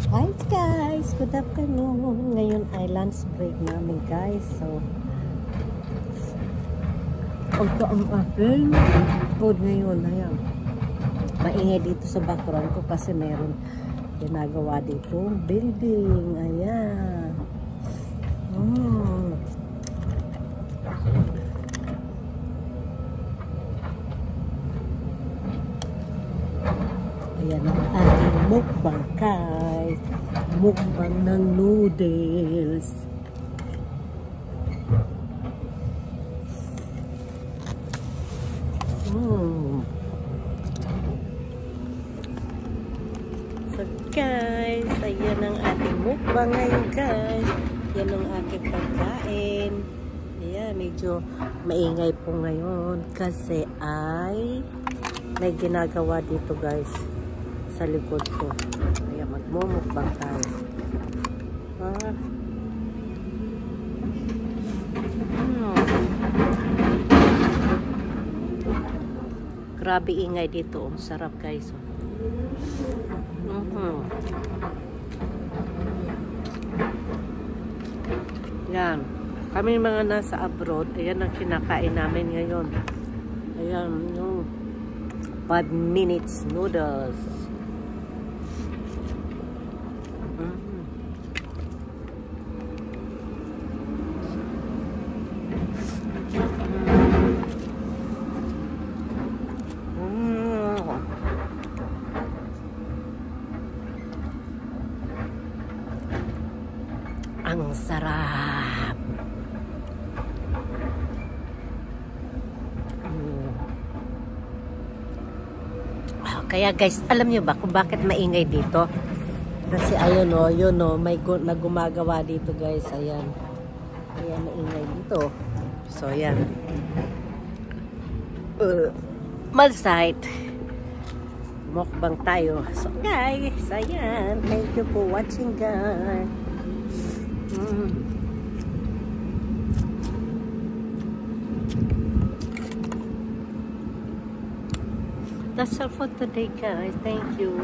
Hi guys! Good afternoon! Ngayon ay lunch break namin guys. So, ito ang aking food ngayon. Ayan. Maingay dito sa background ko kasi meron ginagawa dito. Building. Ayan. Ayan ang ating mukbang guys. Mukbang ng noodles. So guys, ayan ang ating mukbang ngayon guys. Yan ang aking pagkain. Ayan, medyo maingay po ngayon kasi ay may ginagawa dito guys sa likod ko. Kaya magmumukbang tayo. Grabe ingay dito. Ang sarap guys. Yan. Kami mga nasa abroad. Ayan ang kinakain namin ngayon. Ayan yung 5 minutes noodles. Ang sarap. Kaya guys, alam niyo ba kung bakit maingay dito? Kasi ayun o, yun o, may gumagawa dito guys. Ayan. Ayan, maingay dito. So, ayan. Malsite. Mukbang tayo. So, guys, ayan. Thank you for watching, guys. That's all for today, guys. Thank you.